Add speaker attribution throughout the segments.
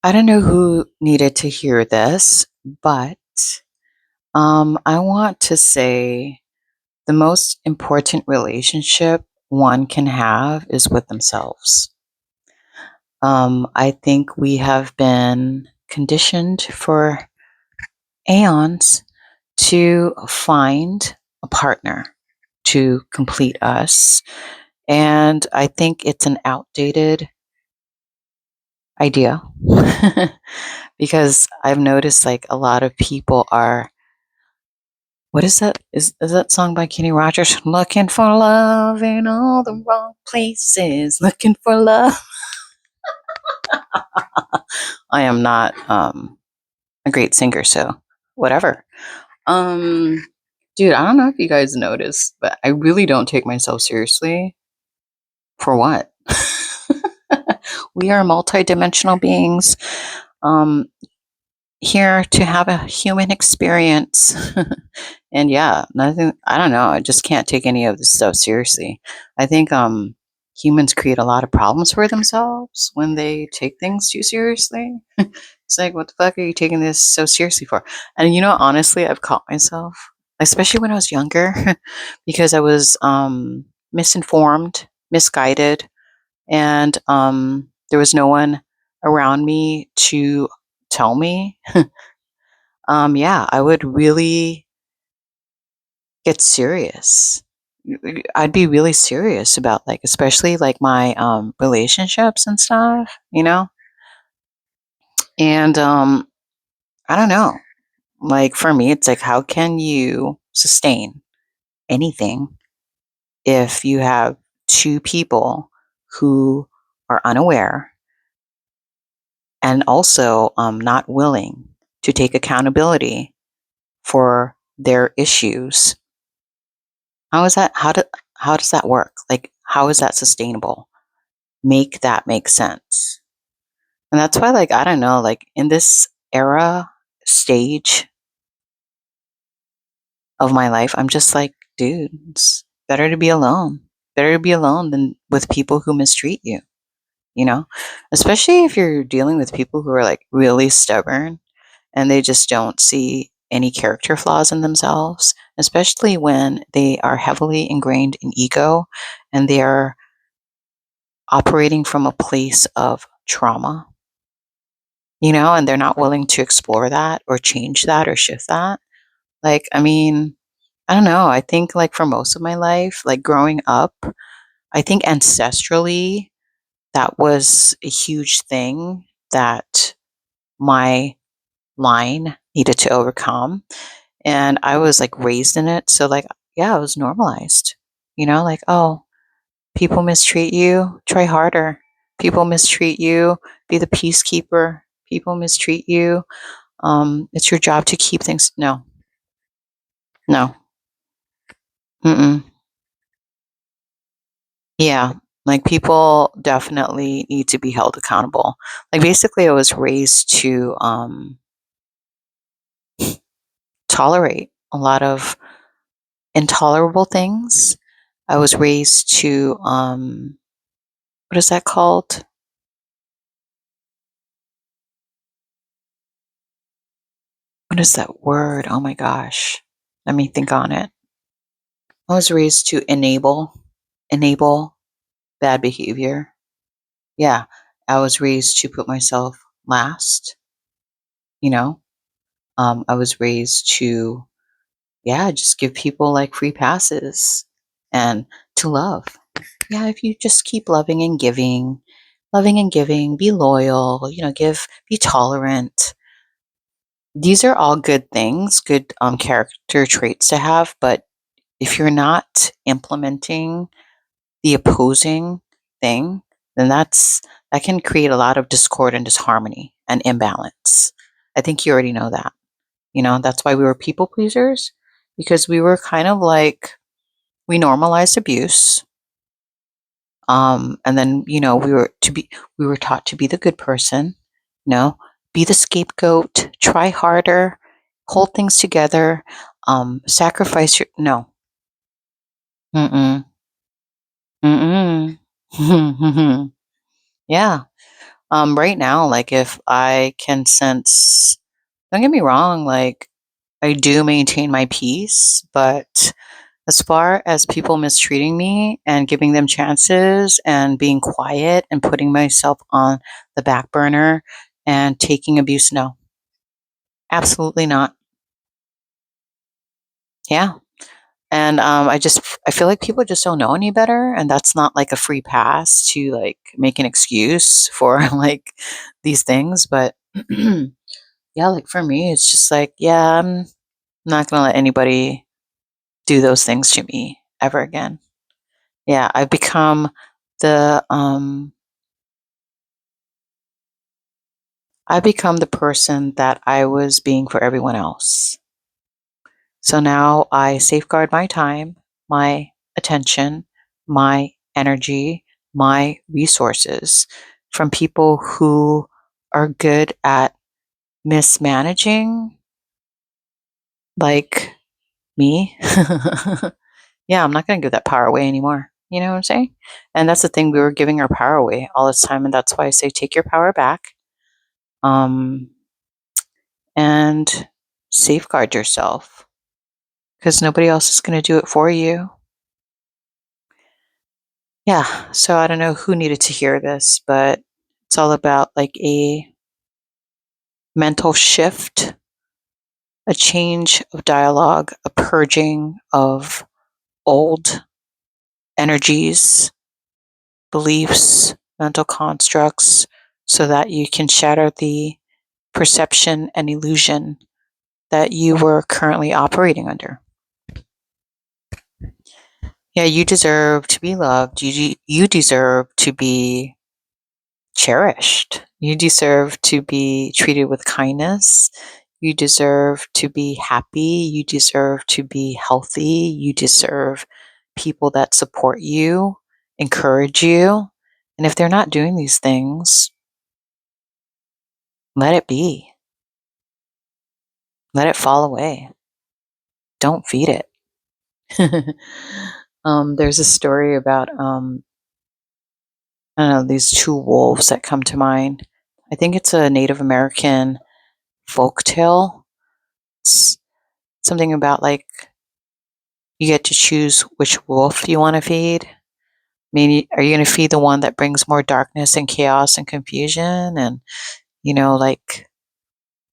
Speaker 1: I don't know who needed to hear this, but I want to say the most important relationship one can have is with themselves. I think we have been conditioned for aeons to find a partner to complete us. And I think it's an outdated idea because I've noticed like a lot of people are. What is that? Is that song by Kenny Rogers? Looking for love in all the wrong places. Looking for love. I am not a great singer, so whatever. Um, dude, I don't know if you guys noticed, but I really don't take myself seriously. For what? We are multidimensional beings. Um, here to have a human experience. And yeah, nothing, I don't know, I just can't take any of this stuff seriously. I think humans create a lot of problems for themselves when they take things too seriously. It's like, what the fuck are you taking this so seriously for? And honestly, I've caught myself, especially when I was younger, because I was misinformed, misguided, and there was no one around me to tell me. Yeah, I would really get serious. I'd be really serious about like, especially like my relationships and stuff, And I don't know. Like for me, it's like, how can you sustain anything if you have two people who are unaware and also not willing to take accountability for their issues? How is that? How does that work? Like, how is that sustainable? Make that make sense. And that's why, like, I don't know, like in this era stage of my life, I'm just like, dude, it's better to be alone. Better to be alone than with people who mistreat you, you know? Especially if you're dealing with people who are like really stubborn and they just don't see any character flaws in themselves, especially when they are heavily ingrained in ego and they are operating from a place of trauma, and they're not willing to explore that or change that or shift that. Like, I mean, I don't know. I think, like, for most of my life, like growing up, I think ancestrally, that was a huge thing that my line needed to overcome. And I was like raised in it. So, like, yeah, it was normalized, like, oh, people mistreat you, try harder. People mistreat you, be the peacekeeper. People mistreat you. It's your job to keep things. No, no. Mm-mm. Yeah. Like people definitely need to be held accountable. Like basically, I was raised to tolerate a lot of intolerable things. I was raised to what is that called? What is that word? Oh my gosh. Let me think on it. I was raised to enable bad behavior. Yeah. I was raised to put myself last, you know. I was raised to, yeah, just give people like free passes and to love. Yeah, if you just keep loving and giving, be loyal, be tolerant. These are all good things, good character traits to have. But if you're not implementing the opposing thing, then that can create a lot of discord and disharmony and imbalance. I think you already know that. That's why we were people pleasers, because we were kind of like, we normalized abuse. And then, we were taught to be the good person, you know, be the scapegoat, try harder, hold things together, sacrifice your, no. Mm-mm. Mm-mm. Yeah. Right now, like if I can sense, don't get me wrong, like I do maintain my peace, but as far as people mistreating me and giving them chances and being quiet and putting myself on the back burner and taking abuse, no, absolutely not. Yeah. And I feel like people just don't know any better. And that's not like a free pass to like make an excuse for like these things. But yeah, like for me, it's just like, yeah, I'm not going to let anybody do those things to me ever again. Yeah, the um I've become the person that I was being for everyone else. So now I safeguard my time, my attention, my energy, my resources from people who are good at mismanaging, like me. Yeah, I'm not going to give that power away anymore. You know what I'm saying? And that's the thing. We were giving our power away all this time. And that's why I say take your power back, um, and safeguard yourself because nobody else is going to do it for you. Yeah. So I don't know who needed to hear this, but it's all about like a mental shift, a change of dialogue, a purging of old energies, beliefs, mental constructs, so that you can shatter the perception and illusion that you were currently operating under. Yeah, you deserve to be loved. You deserve to be cherished. You deserve to be treated with kindness. You deserve to be happy. You deserve to be healthy. You deserve people that support you, encourage you. And if they're not doing these things, let it be. Let it fall away. Don't feed it. There's a story about, I don't know, these two wolves that come to mind. I think it's a Native American folk tale. It's something about like you get to choose which wolf you want to feed. I mean, are you going to feed the one that brings more darkness and chaos and confusion and, like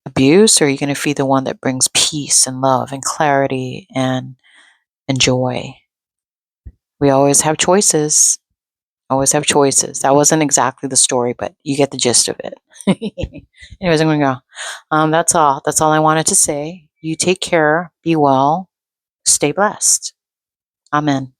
Speaker 1: abuse? Or are you going to feed the one that brings peace and love and clarity and joy? We always have choices. Always have choices. That wasn't exactly the story, but you get the gist of it. Anyways, I'm going to go. That's all. That's all I wanted to say. You take care. Be well. Stay blessed. Amen.